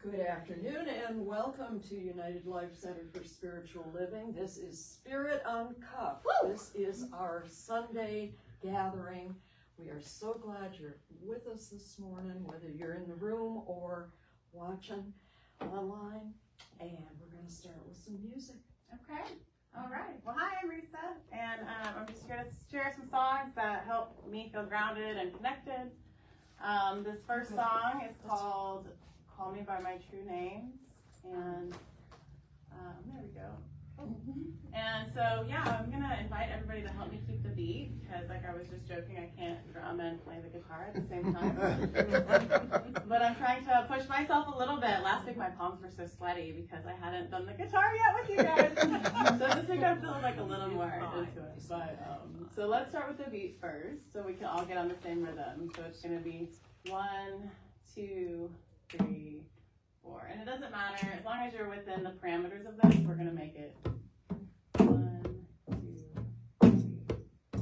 Good afternoon and welcome to United Life Center for Spiritual Living. This is Spirit Uncuffed. Woo! This is our Sunday gathering. We are so glad you're with us this morning, whether you're in the room or watching online. And we're going to start with some music. Okay. All right. Well, hi, I'm Risa, and I'm just here to share some songs that help me feel grounded and connected. This first song is called Call Me By My True Names, and there we go. And so, yeah, I'm going to invite everybody to help me keep the beat, because like I was just joking, I can't drum and play the guitar at the same time. But I'm trying to push myself a little bit. Last week my palms were so sweaty because I hadn't done the guitar yet with you guys. So this week I'm feeling like a little more into it. But so let's start with the beat first, so we can all get on the same rhythm. So it's going to be 1, 2, 3, 4. And it doesn't matter, as long as you're within the parameters of this, we're going to make it 1, 2, 3, 4.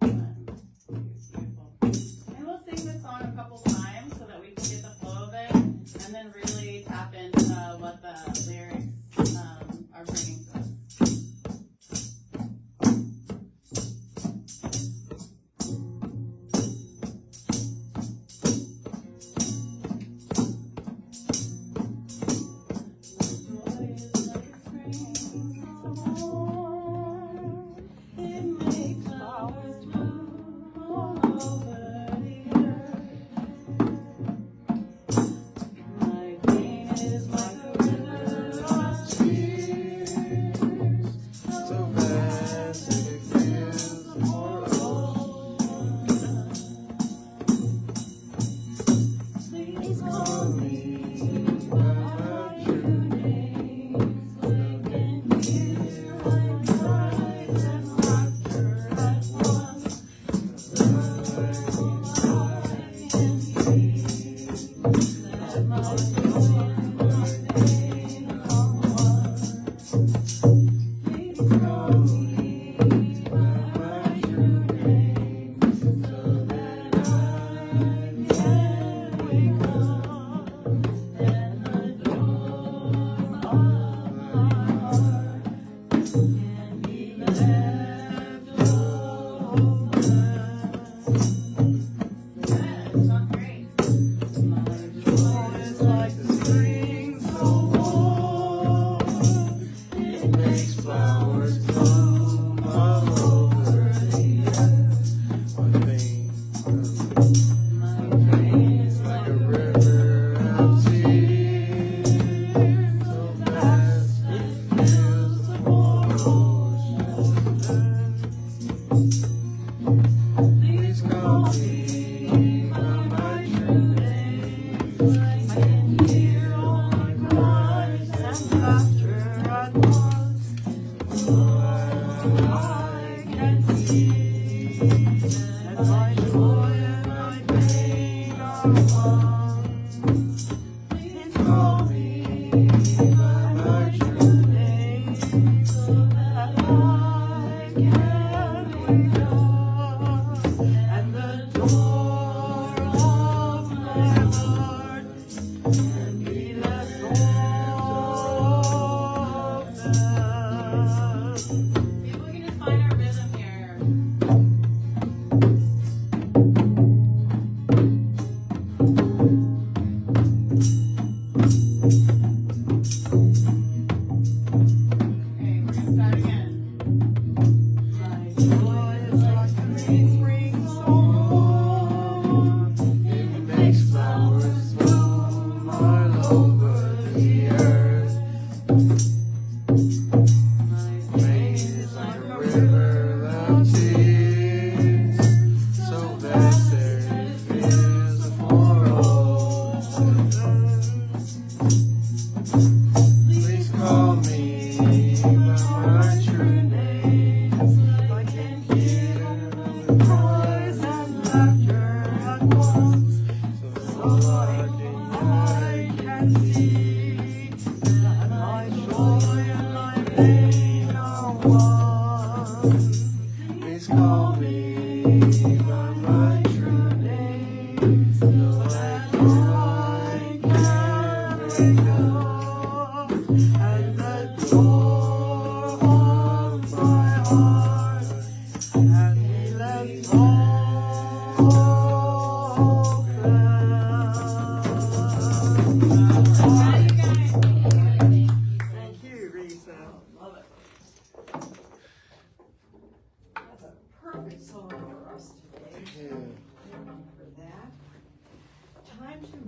1, 2, beautiful. And we'll sing this song a couple times so that we can get the flow of it, and then really tap into what the lyrics are bringing to us. Joy is like a spring.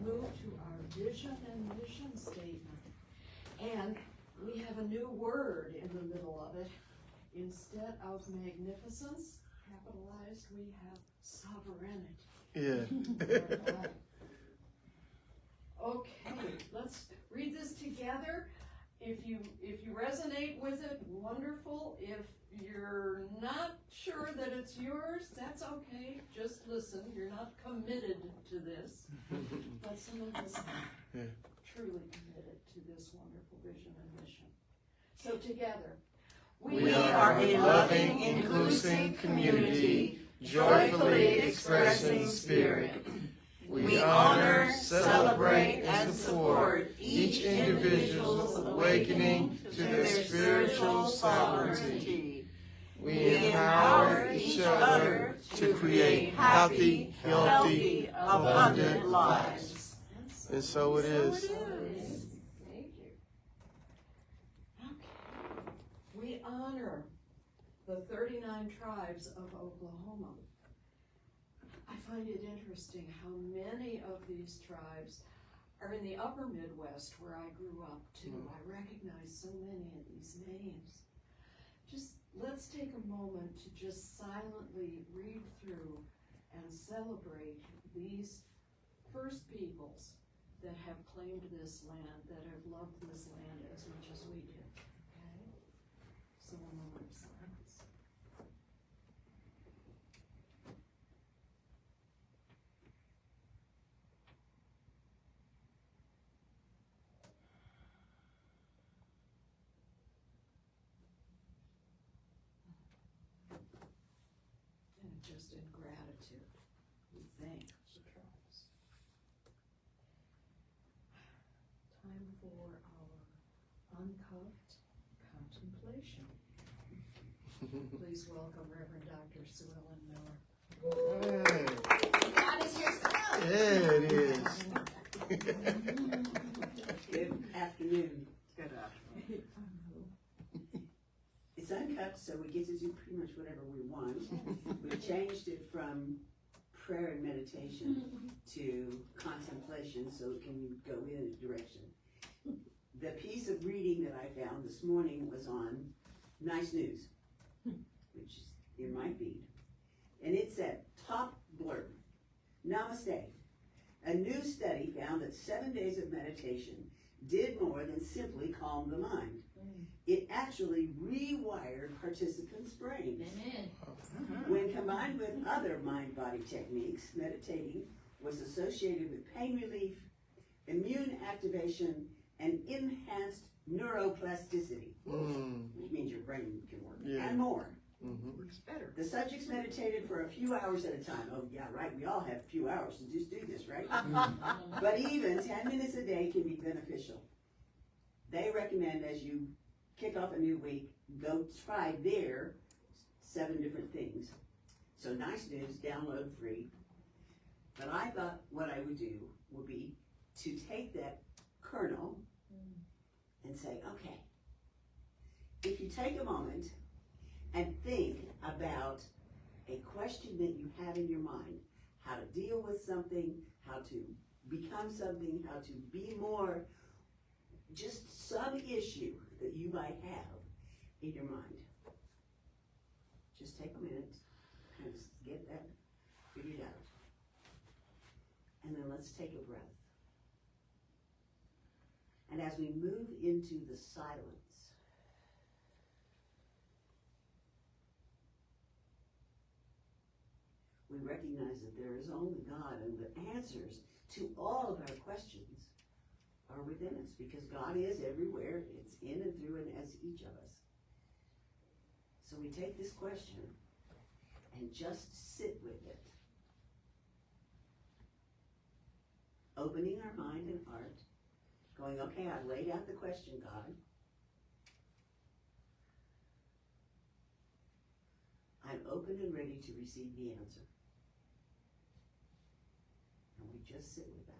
move to our vision and mission statement. And we have a new word in the middle of it. Instead of magnificence, capitalized, we have sovereignty. Yeah. Okay, let's read this together. If you resonate with it, wonderful. If you're not sure that it's yours, that's okay. Just listen. You're not committed to this. But some of us are truly committed to this wonderful vision and mission. So together, We are a loving, inclusive community, joyfully expressing spirit. We honor, celebrate, and support each individual's awakening to their spiritual sovereignty. We empower each other to create happy, healthy, abundant lives. And so it is. Thank you. Okay. We honor the 39 tribes of Oklahoma. I find it interesting how many of these tribes are in the upper Midwest where I grew up too. I recognize so many of these names. Just let's take a moment to just silently read through and celebrate these first peoples that have claimed this land, that have loved this land as much as we did. Okay? So a moment of silence. And just in gratitude, we thank the tribes. Time for our uncuffed contemplation. Please welcome Reverend Dr. Sue Ellen Miller. God is here still. Yeah, it is. Good afternoon. Good afternoon. It's uncuffed, so we get to do pretty much whatever we want. We've changed it from prayer and meditation to contemplation, so it can go in a direction. The piece of reading that I found this morning was on Nice News, which is in my feed. And it said, top blurb, Namaste. A new study found that 7 days of meditation did more than simply calm the mind. It actually rewired participants' brains. Amen. When combined with other mind-body techniques, meditating was associated with pain relief, immune activation, and enhanced neuroplasticity, which means your brain can work, and more. Works better. The subjects meditated for a few hours at a time. Oh, yeah, right, we all have a few hours to just do this, right? But even 10 minutes a day can be beneficial. They recommend as you kick off a new week, go try their 7 different things. So Nice News, download free. But I thought what I would do would be to take that kernel and say, okay, if you take a moment and think about a question that you have in your mind, how to deal with something, how to become something, how to be more, just some issue that you might have in your mind. Just take a minute, kind of get that figured out. And then let's take a breath. And as we move into the silence, we recognize that there is only God, and the answers to all of our questions are within us, because God is everywhere. It's in and through and as each of us. So we take this question and just sit with it, opening our mind and heart, going, okay, I've laid out the question, God. I'm open and ready to receive the answer. And we just sit with that.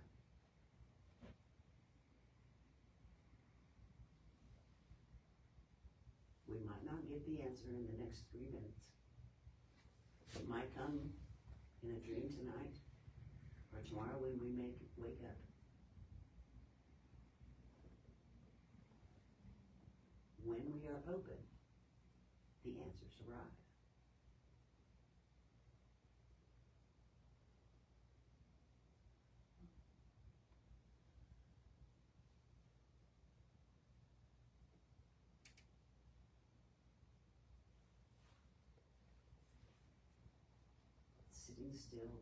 We might not get the answer in the next 3 minutes. It might come in a dream tonight, or tomorrow when we wake up. are open, the answers arrive. Sitting still,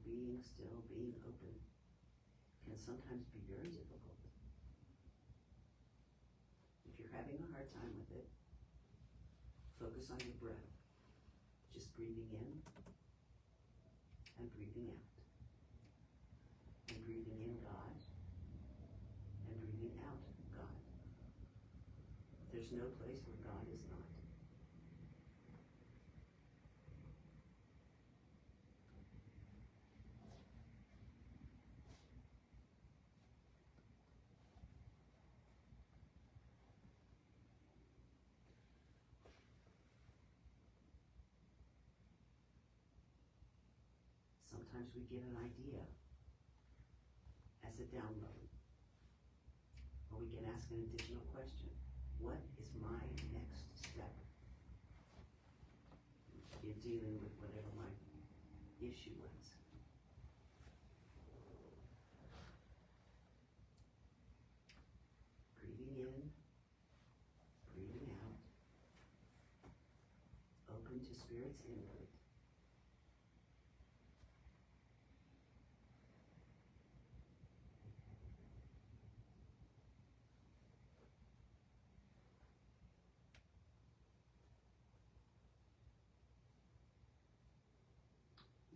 being open can sometimes be very difficult. If you're having a hard time with it, focus on your breath. Just breathing in and breathing out. And breathing in God and breathing out God. There's no place where God is not. Sometimes we get an idea as a download, or we can ask an additional question. What is my next step? You're dealing with whatever my issue was. Breathing in, breathing out, open to Spirit's input.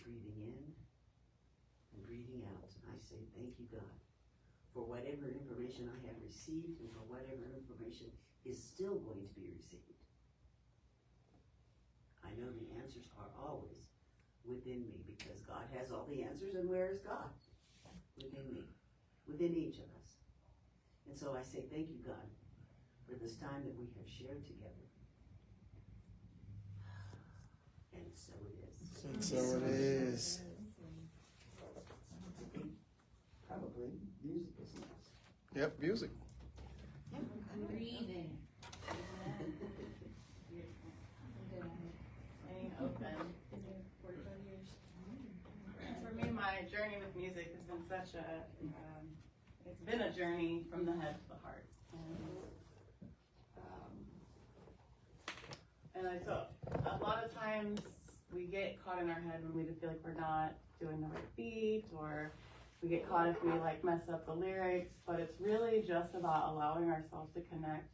Breathing in and breathing out. I say, thank you, God, for whatever information I have received and for whatever information is still going to be received. I know the answers are always within me because God has all the answers, and where is God? Within me, within each of us. And so I say, thank you, God, for this time that we have shared together. And so it is. And so it is. Probably music is next. Yep, music. Breathing. Staying open. 45 years. For me, my journey with music has been such a, it's been a journey from the head to the heart. And I thought a lot of times we get caught in our head when we feel like we're not doing the right beat, or we get caught if we like mess up the lyrics, but it's really just about allowing ourselves to connect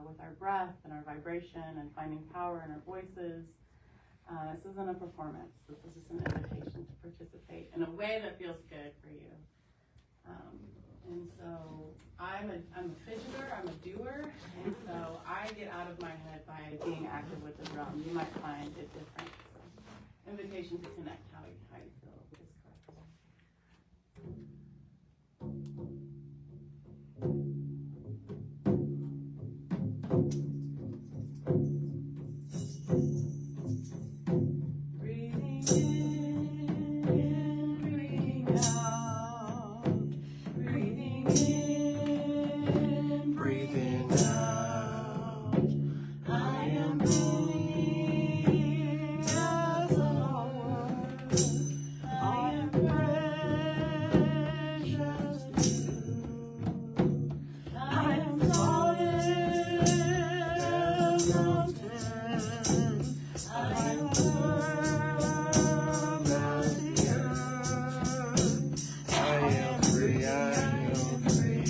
with our breath and our vibration and finding power in our voices. This isn't a performance. This is just an invitation to participate in a way that feels good for you. And so I'm a fidgeter, I'm a doer, and so I get out of my head by being active with the drum. You might find it different. So, invitation to connect how you feel is correct. Breathing in, breathing out. Breathing in, Breathing out. I am moving as a Lord. I am precious to you. I am solid as mountain. I am firm as the earth. I am free, I am free.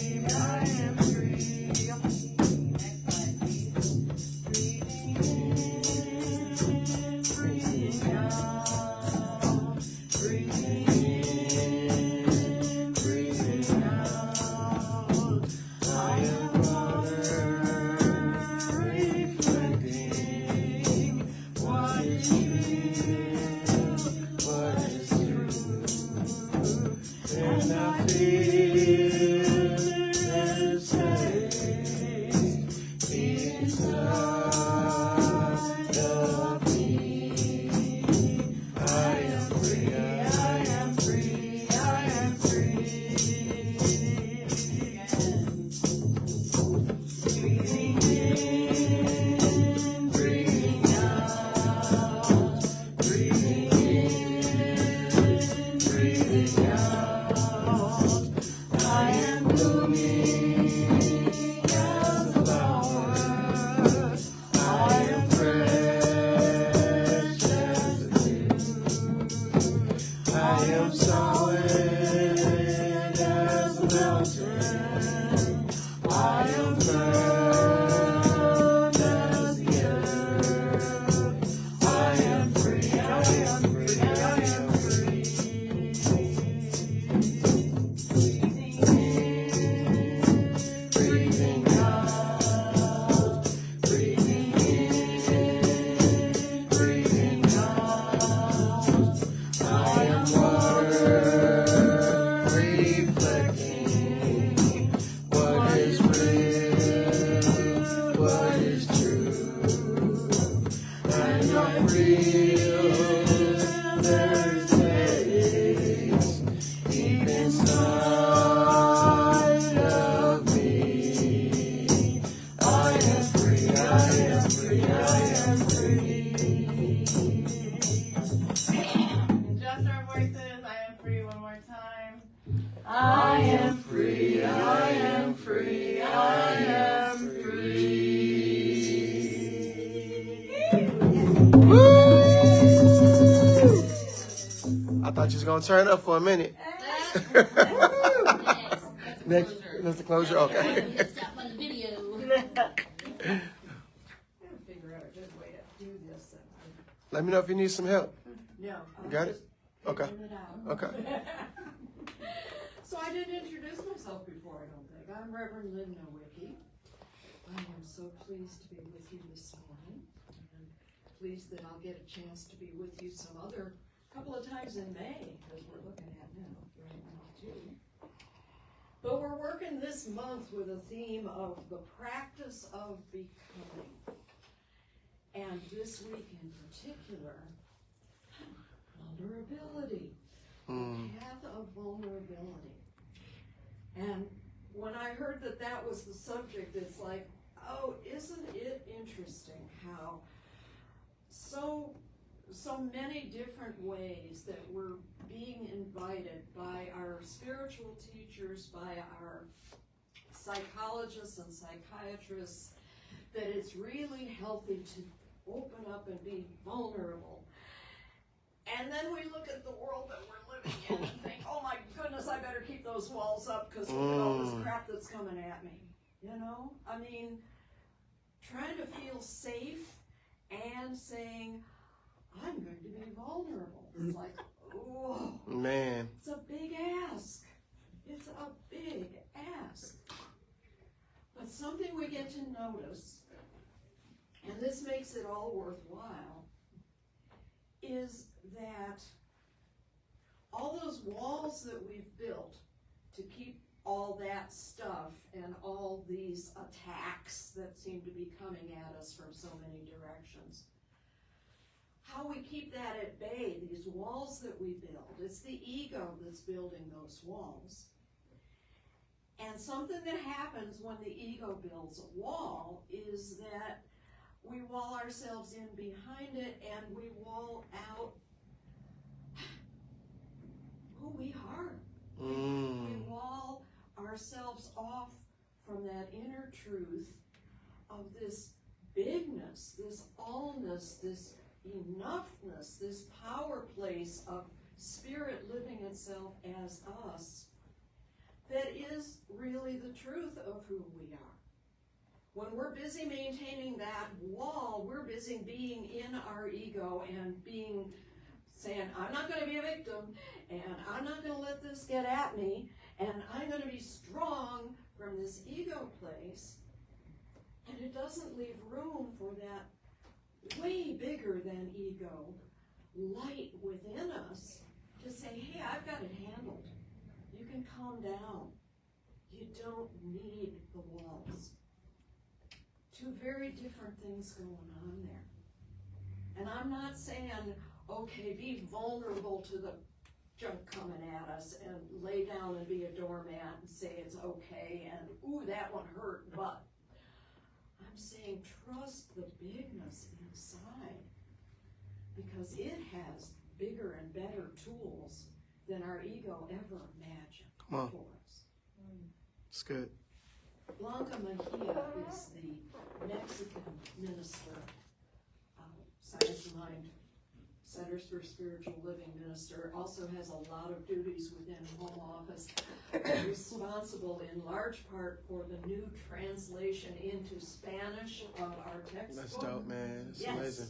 Just our voices. I am free one more time. I am free. I am free. I am free. I thought you was gonna turn up for a minute. Next, that's the closure. Okay. Stop on the video. Figure out a good way to do this. Let me know if you need some help. No. You got it? Okay. Figuring it out. Okay. So I didn't introduce myself before, I don't think. I'm Reverend Lin Nowicki. I am so pleased to be with you this morning, and pleased that I'll get a chance to be with you some other couple of times in May, as we're looking at now, right now too. But we're working this month with a theme of the practice of becoming. And this week in particular, vulnerability. The path of vulnerability. And when I heard that that was the subject, it's like, oh, isn't it interesting how so many different ways that we're being invited by our spiritual teachers, by our psychologists and psychiatrists, that it's really healthy to open up and be vulnerable. And then we look at the world that we're living in and think, oh my goodness, I better keep those walls up because look at all this crap that's coming at me. You know? I mean, trying to feel safe and saying, I'm going to be vulnerable. It's like, oh, Man. it's a big ask. It's a big ask. But something we get to notice, and this makes it all worthwhile, is that all those walls that we've built to keep all that stuff and all these attacks that seem to be coming at us from so many directions, how we keep that at bay, these walls that we build, it's the ego that's building those walls. And something that happens when the ego builds a wall is that we wall ourselves in behind it and we wall out who we are. We wall ourselves off from that inner truth of this bigness, this allness, this enoughness, this power place of spirit living itself as us that is really the truth of who we are. When we're busy maintaining that wall, we're busy being in our ego and saying, I'm not going to be a victim, and I'm not going to let this get at me, and I'm going to be strong from this ego place. And it doesn't leave room for that way bigger than ego light within us to say, hey, I've got it handled. You can calm down. You don't need the walls. Two very different things going on there. And I'm not saying, okay, be vulnerable to the junk coming at us and lay down and be a doormat and say it's okay and, ooh, that one hurt, but I'm saying trust the bigness inside because it has bigger and better tools than our ego ever imagined for us. It's good. Blanca Mejia is the Mexican minister, Science and Mind Centers for Spiritual Living minister, also has a lot of duties within home office, responsible in large part for the new translation into Spanish of our textbook. That's dope, man. It's amazing.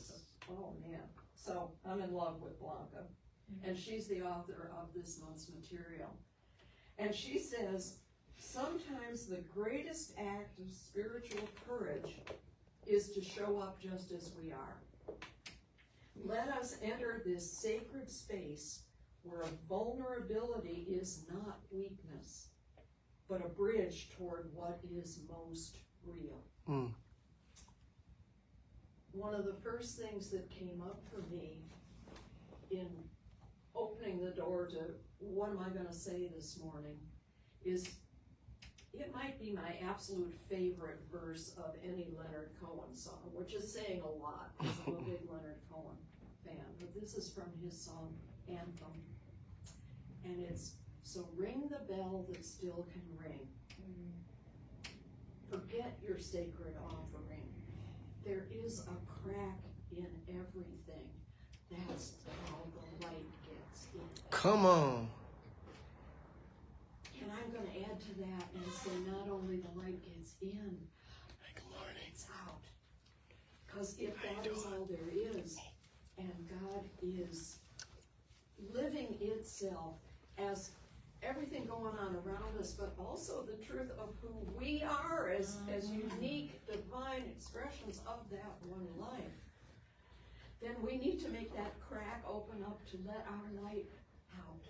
Oh, man. So I'm in love with Blanca. And she's the author of this month's material. And she says, sometimes the greatest act of spiritual courage is to show up just as we are. Let us enter this sacred space where vulnerability is not weakness, but a bridge toward what is most real. Mm. One of the first things that came up for me in opening the door to what am I going to say this morning is it might be my absolute favorite verse of any Leonard Cohen song, which is saying a lot because I'm a big Leonard Cohen fan. But this is from his song Anthem. And it's, so ring the bell that still can ring. Forget your sacred offering. There is a crack in everything. That's how the light gets in. Come on. And I'm going to add to that and say not only the light gets in, Good morning. it's out. Because if that is all there is, and God is living itself as everything going on around us, but also the truth of who we are as unique, divine expressions of that one life, then we need to make that crack open up to let our light out.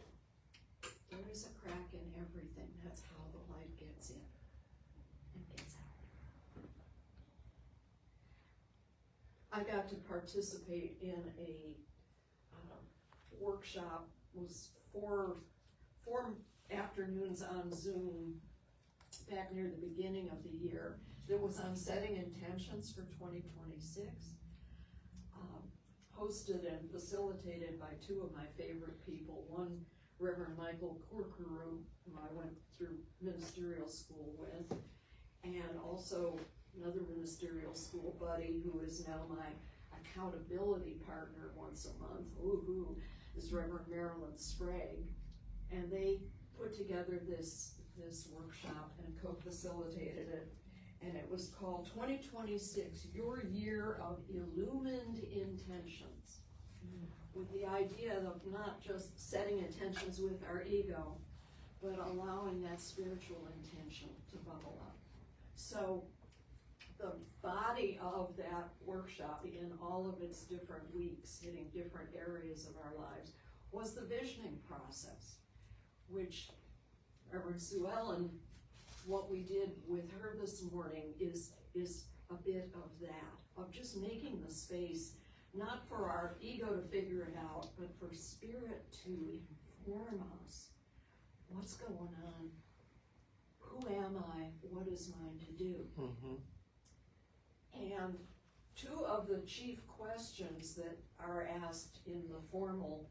There is a crack in everything. That's how the light gets in and gets out. I got to participate in a workshop. It was four afternoons on Zoom back near the beginning of the year that was on setting intentions for 2026. Hosted and facilitated by two of my favorite people. One, Reverend Michael Corkeru, who I went through ministerial school with, and also another ministerial school buddy who is now my accountability partner once a month, who is Reverend Marilyn Sprague. And they put together this workshop and co-facilitated it. And it was called 2026, Your Year of Illumined Intentions, with the idea of not just setting intentions with our ego, but allowing that spiritual intention to bubble up. So the body of that workshop in all of its different weeks, hitting different areas of our lives, was the visioning process, which Reverend Sue Ellen, what we did with her this morning is a bit of that, of just making the space, not for our ego to figure it out, but for Spirit to inform us. What's going on? Who am I? What is mine to do? Mm-hmm. And two of the chief questions that are asked in the formal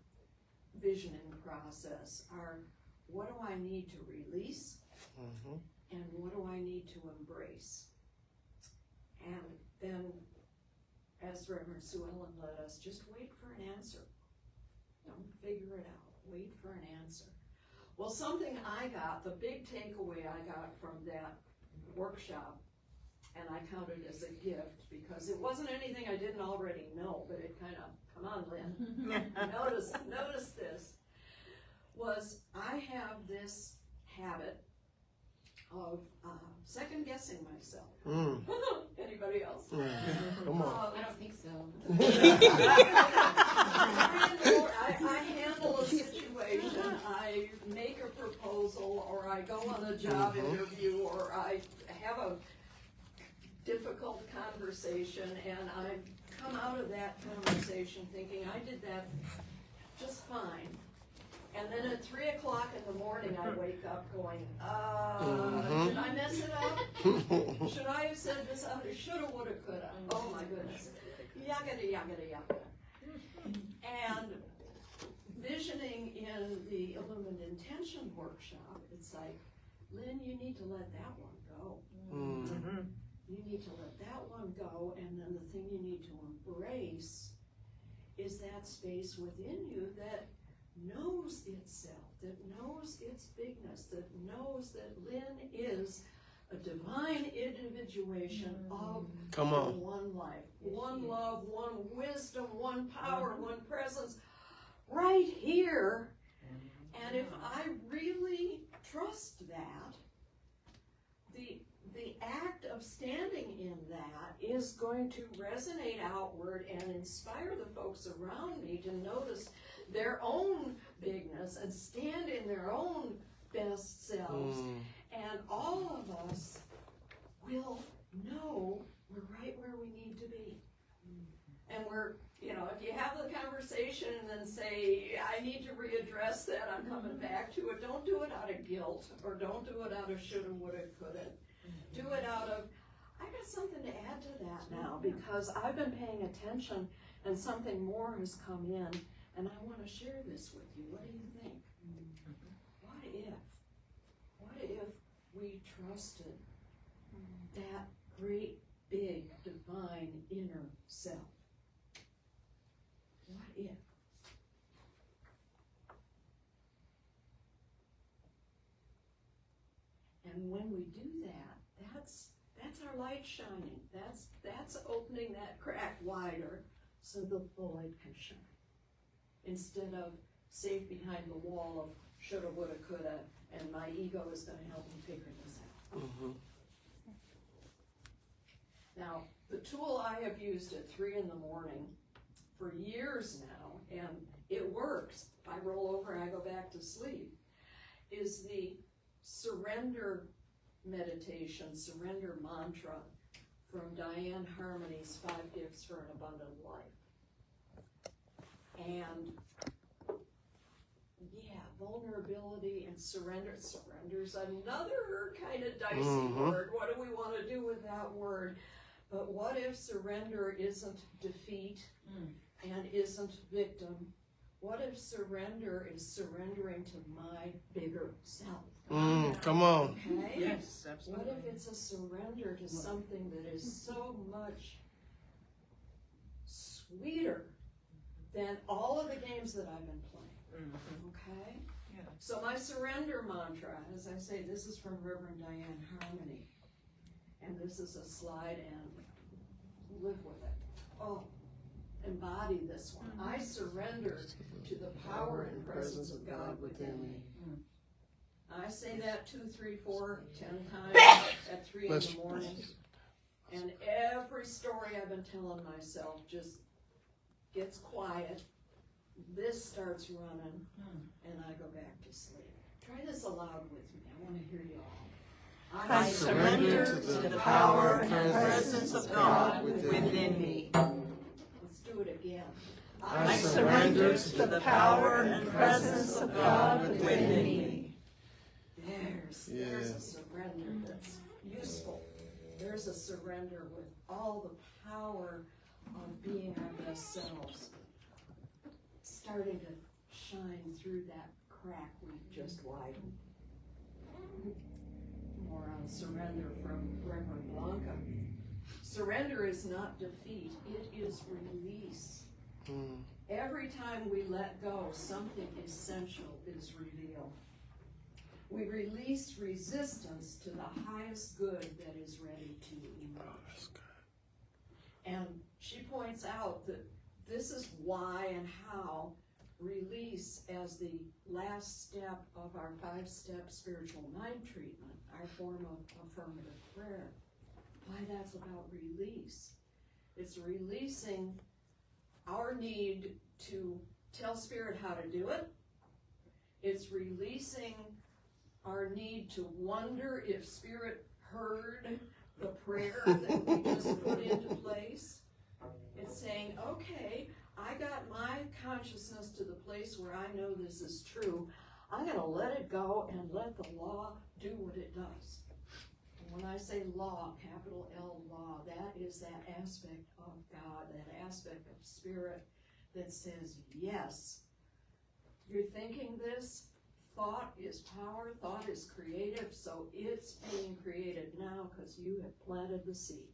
visioning process are, what do I need to release? Mm-hmm. And what do I need to embrace? And then, as Reverend Sue Ellen led us, just wait for an answer. Don't figure it out. Wait for an answer. Well, something I got, the big takeaway I got from that workshop, and I counted as a gift because it wasn't anything I didn't already know, but it kind of, come on, Lynn, notice this, was I have this habit of second-guessing myself. Anybody else? Come on. I don't think so. I handle a situation, I make a proposal, or I go on a job interview, or I have a difficult conversation, and I come out of that conversation thinking I did that just fine. And then at 3 o'clock in the morning, I wake up going, did I mess it up? Should I have said this? Shoulda, woulda, coulda. Oh my goodness. Yaggada, yaggada, yaggada. And visioning in the Illumined Intention workshop, it's like, Lynn, you need to let that one go. Mm. You need to let that one go, and then the thing you need to embrace is that space within you that knows itself, that knows its bigness, that knows that Lynn is a divine individuation of Come on. one life, one love, one wisdom, one power, one presence, right here. And if I really trust that, the act of standing in that is going to resonate outward and inspire the folks around me to notice their own bigness and stand in their own best selves. And all of us will know we're right where we need to be. And we're, if you have the conversation and then say, I need to readdress that, I'm coming back to it, don't do it out of guilt, or don't do it out of shoulda, woulda, coulda. Do it out of, I got something to add to that now, because I've been paying attention and something more has come in, and I want to share this with you. What do you think? What if we trusted that great, big, divine inner self? What if? And when we do that, that's our light shining. That's opening that crack wider so the light can shine. Instead of safe behind the wall of shoulda, woulda, coulda, and my ego is going to help me figure this out. Now, the tool I have used at 3 in the morning for years now, and it works. I roll over, I go back to sleep, is the surrender meditation, surrender mantra from Diane Harmony's 5 Gifts for an Abundant Life. And yeah, vulnerability and surrender. Surrender's another kind of dicey word. What do we want to do with that word? But what if surrender isn't defeat and isn't victim? What if surrender is surrendering to my bigger self? Come on. Okay? Yes, absolutely. What if it's a surrender to something that is so much sweeter than all of the games that I've been playing? Okay? Yeah. So my surrender mantra, as I say, this is from Reverend Diane Harmony. And this is a slide, and live with it. Oh, embody this one. I surrender to the power and presence of God within me. I say that 2, 3, 4, 10 times at 3 in the morning. And every story I've been telling myself just gets quiet. This starts running, and I go back to sleep. Try this aloud with me. I want to hear you all. I surrender to the power and presence of God within me. Let's do it again. I surrender to the power and presence of God within me. There's a surrender that's useful. There's a surrender with all the power of being our best selves starting to shine through that crack we've just widened. More on surrender from Reverend Blanca. Surrender is not defeat, it is release. Every time we let go, something essential is revealed. We release resistance to the highest good that is ready to emerge. And she points out that this is why and how release as the last step of our 5-step spiritual mind treatment, our form of affirmative prayer, why that's about release. It's releasing our need to tell Spirit how to do it. It's releasing our need to wonder if Spirit heard the prayer that we just put into place. It's saying, okay, I got my consciousness to the place where I know this is true. I'm going to let it go and let the law do what it does. And when I say law, capital L law, that is that aspect of God, that aspect of Spirit that says, yes, you're thinking this, thought is power, thought is creative, so it's being created now because you have planted the seed.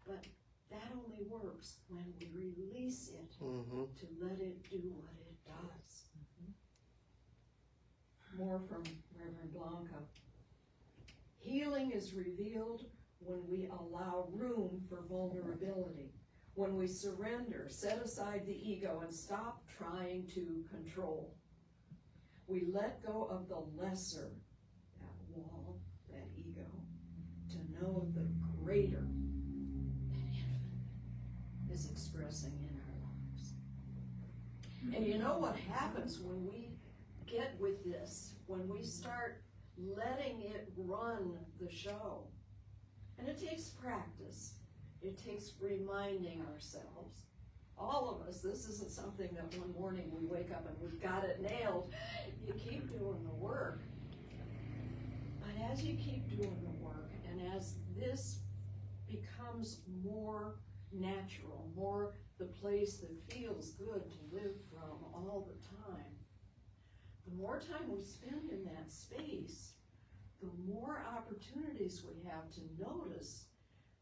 But that only works when we release it to let it do what it does. More from Reverend Blanca. Healing is revealed when we allow room for vulnerability, when we surrender, set aside the ego, and stop trying to control. We let go of the lesser, that wall, that ego, to know the greater, that infinite, is expressing in our lives. And you know what happens when we get with this, when we start letting it run the show? And it takes practice. It takes reminding ourselves. All of us, this isn't something that one morning we wake up and we've got it nailed. You keep doing the work. But as you keep doing the work, and as this becomes more natural, more the place that feels good to live from all the time, the more time we spend in that space, the more opportunities we have to notice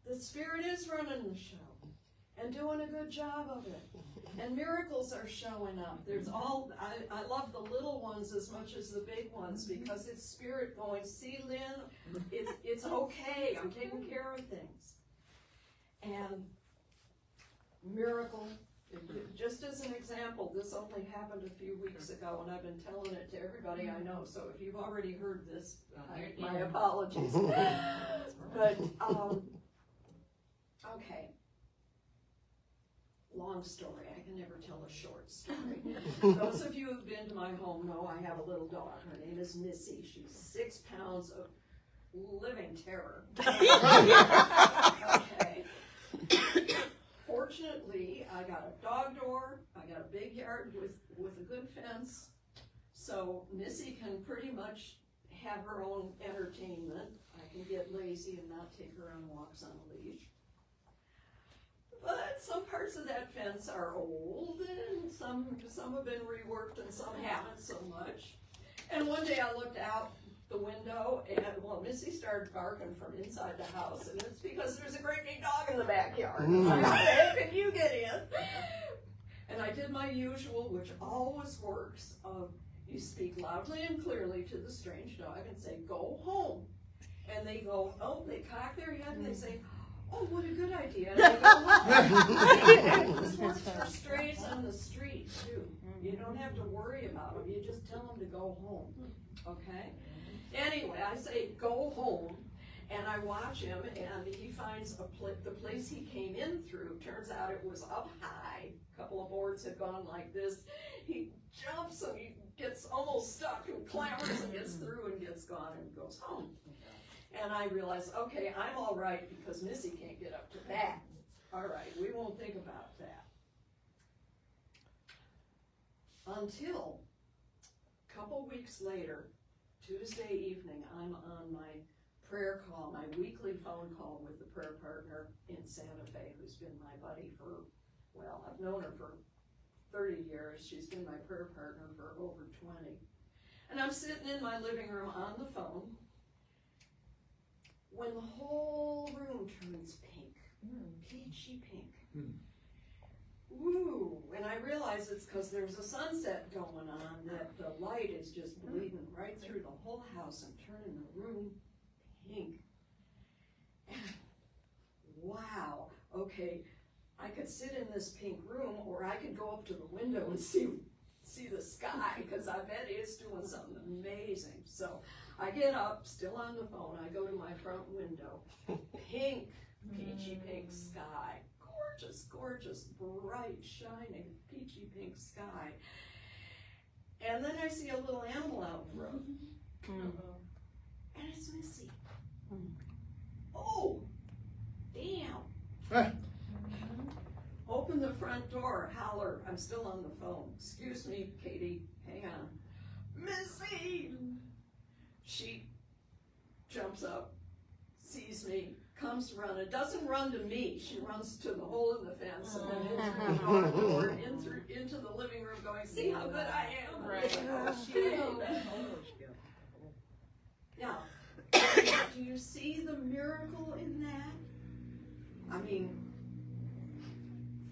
that Spirit is running the show and doing a good job of it. And miracles are showing up. There's I love the little ones as much as the big ones, because it's Spirit going, see, Lynn, it's okay, I'm taking care of things. And miracle, just as an example, this only happened a few weeks ago, and I've been telling it to everybody I know, so if you've already heard this, my apologies. But, okay. Long story, I can never tell a short story. Those of you who've been to my home know I have a little dog. Her name is Missy. She's 6 pounds of living terror. Okay. Fortunately, I got a dog door, I got a big yard with a good fence, so Missy can pretty much have her own entertainment. I can get lazy and not take her on walks on a leash. But some parts of that fence are old, and some have been reworked and some haven't so much. And one day I looked out the window, and well, Missy started barking from inside the house, and it's because there's a great big dog in the backyard. How the heck can you get in? And I did my usual, which always works, of you speak loudly and clearly to the strange dog and say, go home. And they go, oh, they cock their head and they say, oh, what a good idea. And they go home. This works for strays on the street, too. You don't have to worry about them. You just tell them to go home, okay? Anyway, I say, go home, and I watch him, and he finds the place he came in through. Turns out it was up high. A couple of boards had gone like this. He jumps, and he gets almost stuck, and clambers, and gets through, and gets gone, and goes home. And I realize, okay, I'm all right, because Missy can't get up to that. All right, we won't think about that. Until a couple weeks later, Tuesday evening, I'm on my prayer call, my weekly phone call with the prayer partner in Santa Fe, who's been my buddy for, well, I've known her for 30 years. She's been my prayer partner for over 20. And I'm sitting in my living room on the phone when the whole room turns pink, peachy pink. Woo! And I realize it's because there's a sunset going on, that the light is just bleeding right through the whole house and turning the room pink. And wow, okay, I could sit in this pink room, or I could go up to the window and see the sky, because I bet it's doing something amazing. So I get up, still on the phone, I go to my front window, pink, peachy pink sky. Gorgeous, gorgeous, bright, shining, peachy pink sky. And then I see a little animal out in the road. And it's Missy. Oh, damn. Open the front door, holler. I'm still on the phone. Excuse me, Katie, hang on. Missy! She jumps up, sees me, comes running, doesn't run to me, she runs to the hole in the fence and then in through the yard door, into the living room going, see how good I am. Right. Now, do you see the miracle in that? I mean,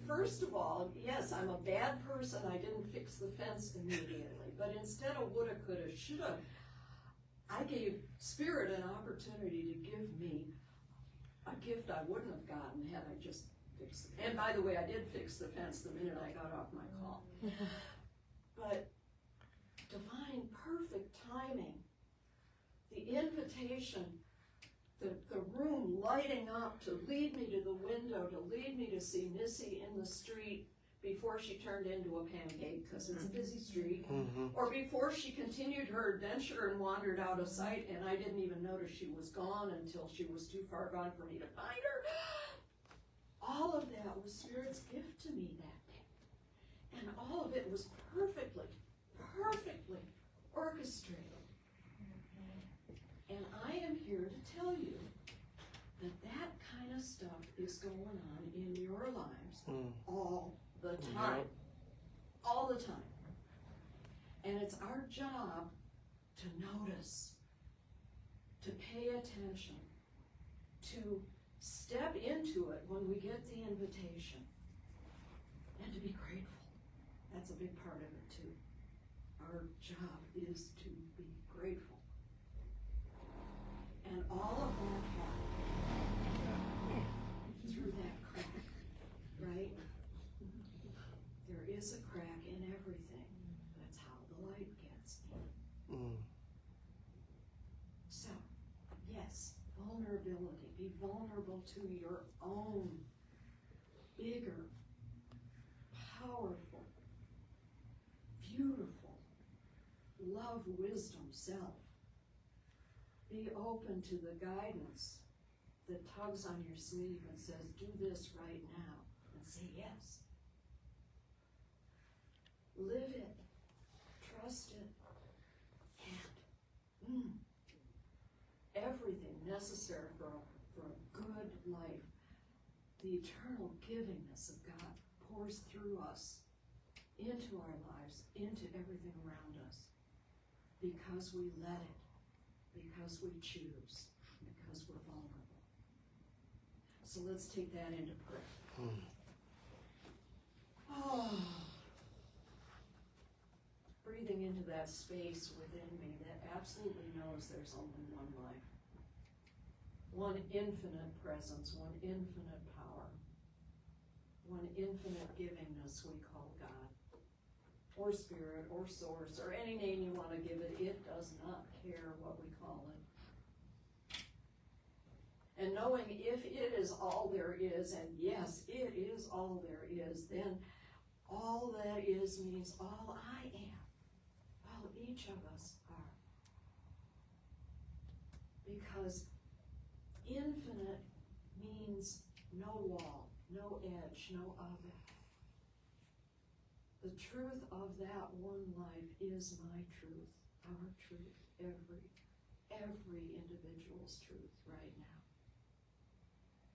first of all, yes, I'm a bad person, I didn't fix the fence immediately, but instead of woulda, coulda, shoulda, I gave Spirit an opportunity to give me a gift I wouldn't have gotten had I just fixed it. And by the way, I did fix the fence the minute I got off my call. But divine, perfect timing, the invitation, the room lighting up to lead me to the window, to lead me to see Missy in the street before she turned into a pancake, because it's a busy street, or before she continued her adventure and wandered out of sight, and I didn't even notice she was gone until she was too far gone for me to find her. All of that was Spirit's gift to me that day. And all of it was perfectly orchestrated. And I am here to tell you that that kind of stuff is going on in your lives all the time. All the time. And it's our job to notice, to pay attention, to step into it when we get the invitation, and to be grateful. That's a big part of it too. Our job is to be grateful. And all of that happened through that crack, right? There is a crack in everything. That's how the light gets in. So, yes, vulnerability. Be vulnerable to your own bigger, powerful, beautiful, love, wisdom, self. Be open to the guidance that tugs on your sleeve and says, do this right now, and say yes. Live it, trust it, and everything necessary for a good life, the eternal givingness of God pours through us into our lives, into everything around us, because we let it. Because we choose, because we're vulnerable. So let's take that into prayer. Breathing into that space within me that absolutely knows there's only one life. One infinite presence, one infinite power, one infinite givingness we call God, or Spirit, or Source, or any name you want to give it. It does not care what we call it. And knowing if it is all there is, and yes, it is all there is, then all that is means all I am, all each of us are. Because infinite means no wall, no edge, no oven. The truth of that one life is my truth, our truth, every individual's truth right now.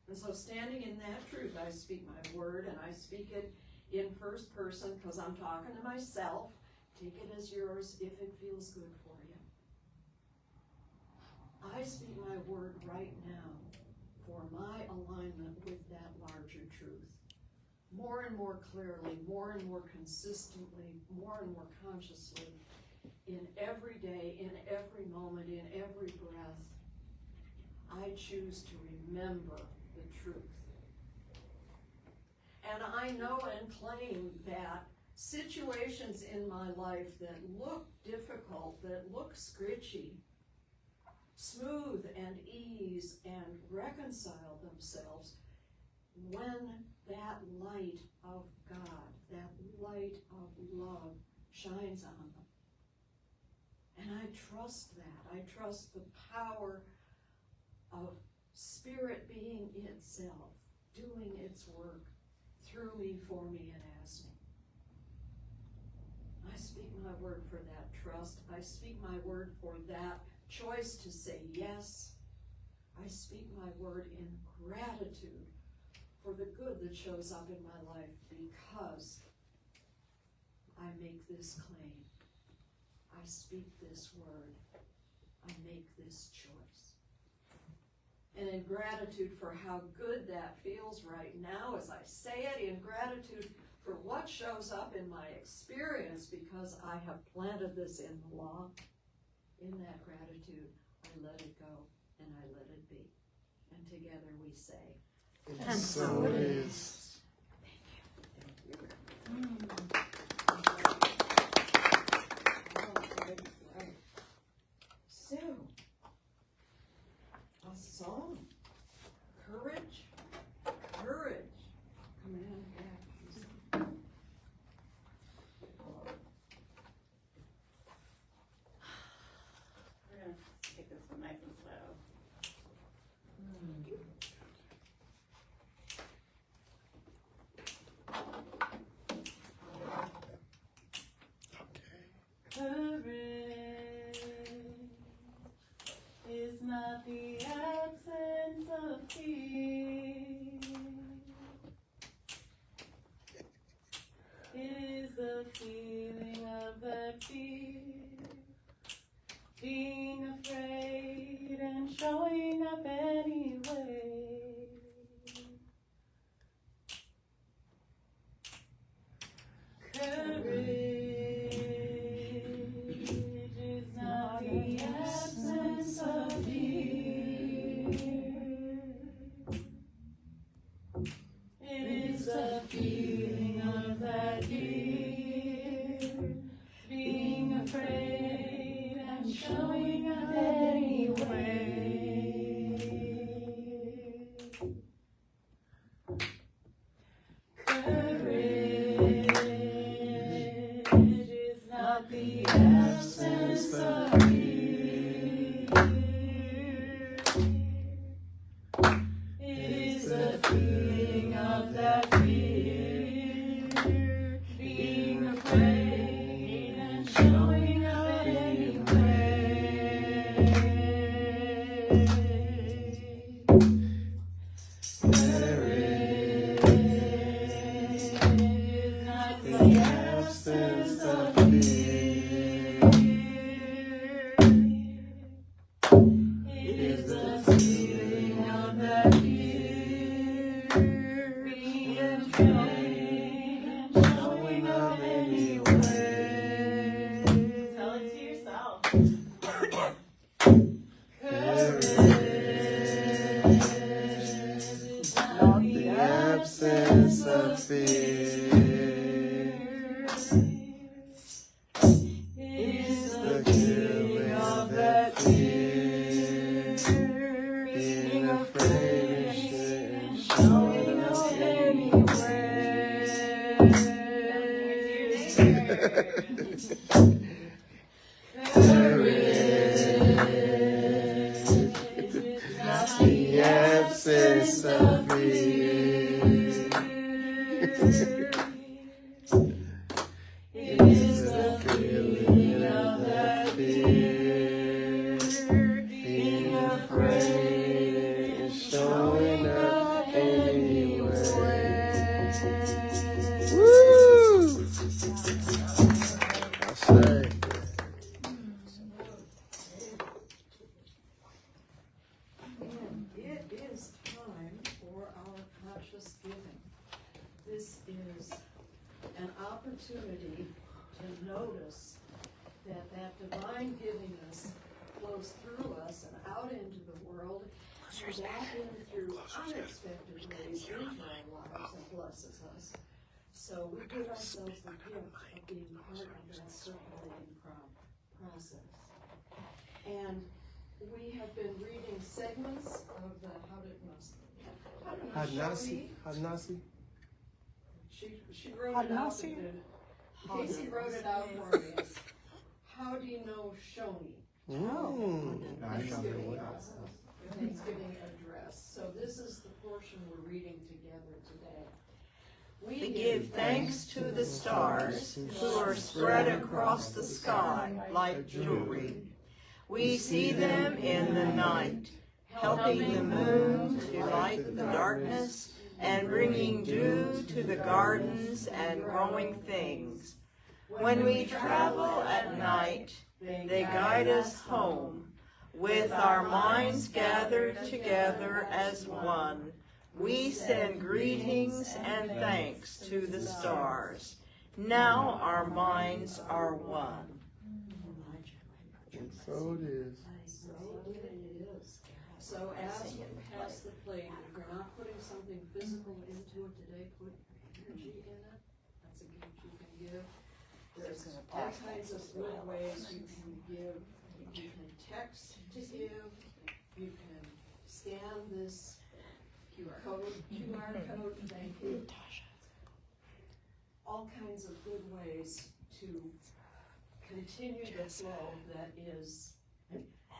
And so standing in that truth, I speak my word, and I speak it in first person because I'm talking to myself. Take it as yours if it feels good for you. I speak my word right now for my alignment with that larger truth. More and more clearly, more and more consistently, more and more consciously, in every day, in every moment, in every breath, I choose to remember the truth. And I know and claim that situations in my life that look difficult, that look scritchy, smooth and ease and reconcile themselves when that light of God, that light of love shines on them. And I trust that. I trust the power of Spirit being itself, doing its work through me, for me, and as me. I speak my word for that trust. I speak my word for that choice to say yes. I speak my word in gratitude for the good that shows up in my life because I make this claim. I speak this word. I make this choice. And in gratitude for how good that feels right now as I say it, in gratitude for what shows up in my experience because I have planted this in the law, in that gratitude, I let it go and I let it be. And together we say, And so it is. Right. So, a song. Courage. Courage. Come in back. We're gonna take this one nice and slow. Courage is not the absence of fear. It is the feeling of that fear. Being afraid and showing up anyway. Courage is not the absence of fear. It is the feeling of that fear. Being afraid and showing up anyway. Courage is not the absence of fear. It is the feeling of that fear. Being afraid and showing up anyway. Courage is not the absence of fear. It is the feeling of that fear. Being afraid and showing up anyway. Tell it to yourself. Courage is not the Absence of fear. It is the feeling of that fear. Being afraid and showing up anyway. Courage is not the absence of fear. It is the feeling of that fear. Being afraid and showing up anyway. Woo! I say. And it is time for our conscious giving. This is an opportunity to notice that that divine givingness flows through us and out into the world, and back in through unexpected ways into our lives and blesses us. So we give ourselves the gift of being part of that circulating process. And we have been reading segments of the Hadnasi. She wrote it out. Casey wrote it out for me. How do you know Shoni? Thanksgiving address. So this is the portion we're reading together today. We give thanks to the stars who are spread across the sky like jewelry. We see them in the night, helping the moon to light the darkness, and bringing dew to the gardens and growing things. When we travel at night, they guide us home. With our minds gathered together as one, we send greetings and thanks to the stars. Now our minds are one. And so it is. So it is. So as you pass the plate, if you're not putting something physical into it today, put energy in it. That's a gift you can give. There's all kinds of good ways you can give. You can text to give. You can scan this QR code, thank you. All kinds of good ways to continue the flow that is.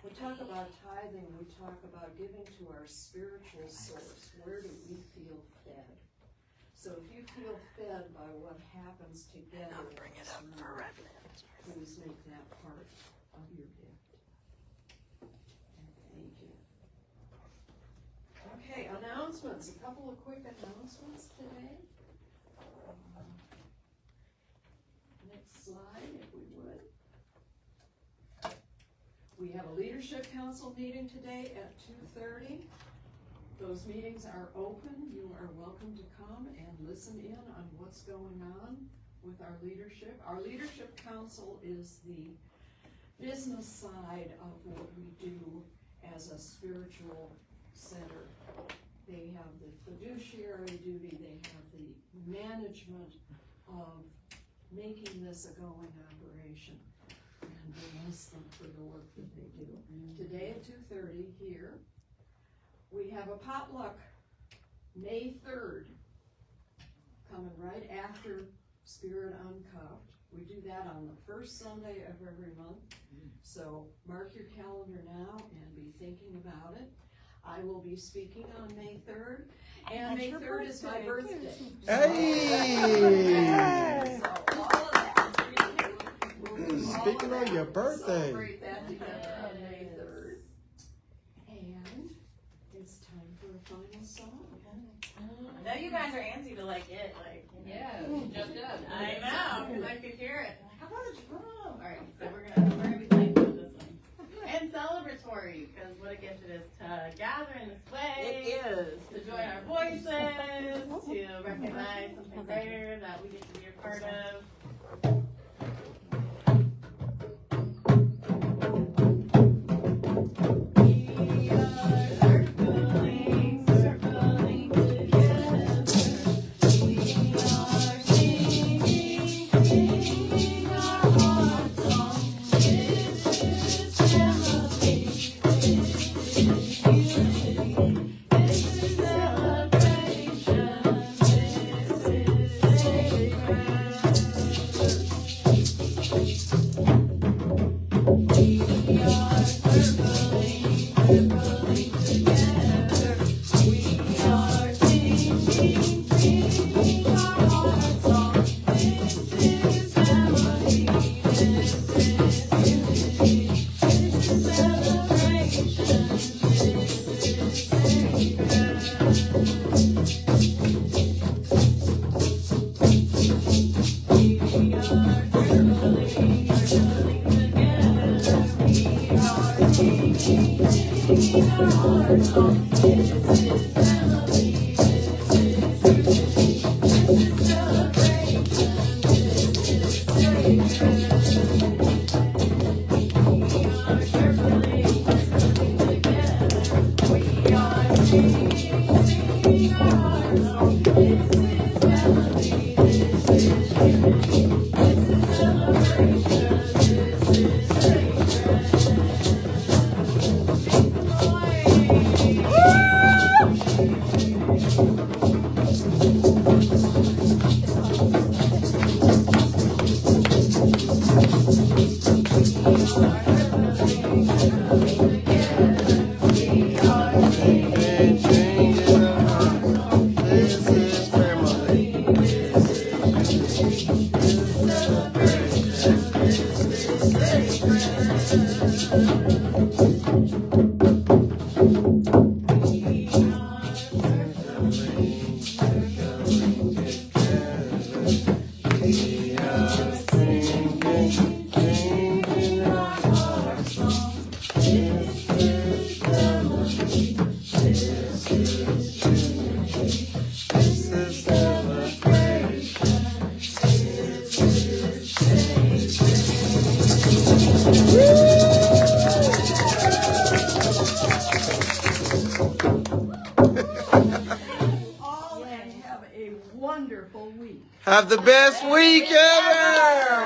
We talk about tithing, we talk about giving to our spiritual source. Where do we feel fed? So if you feel fed by what happens together, please make that part of your gift. And thank you. Okay, announcements. A couple of quick announcements today. Next slide, if we would. We have a leadership council meeting today at 2:30. Those meetings are open. You are welcome to come and listen in on what's going on with our leadership. Our leadership council is the business side of what we do as a spiritual center. They have the fiduciary duty, they have the management of making this a going operation. And bless them for the work that they do. Today at 2:30 here, we have a potluck, May 3rd, coming right after Spirit Uncuffed. We do that on the first Sunday of every month. So mark your calendar now and be thinking about it. I will be speaking on May 3rd, and May 3rd is my birthday. Hey! So all of that. Speaking on your birthday. Celebrate that together on May 3rd. And it's time for a final song. I know you guys are antsy to like it, like. Yeah, jumped up. I know, because I could hear it. How about a drum? All right, so we're gonna be playing this one. And celebratory, because what a gift it is to gather in this way. It is. To join our voices, to recognize something greater that we get to be a part of. We are circling, circling together. We are singing, singing our heart song. This is melody, this is unity, this is celebration, this is sacred. We are circling, circling together. We are singing, singing our heart song. This is melody, this is unity, this is celebration, this is sacred. We are circling, circling together. We are singing, singing our heart song. This is melody, this is unity, this is celebration, this is sacred. We are circling, circling together. We are singing, singing our heart song. This is melody, this is unity, this is celebration, this is sacred. Make the noise. We are circling, circling together. We are singing, wonderful week. Have the best week ever.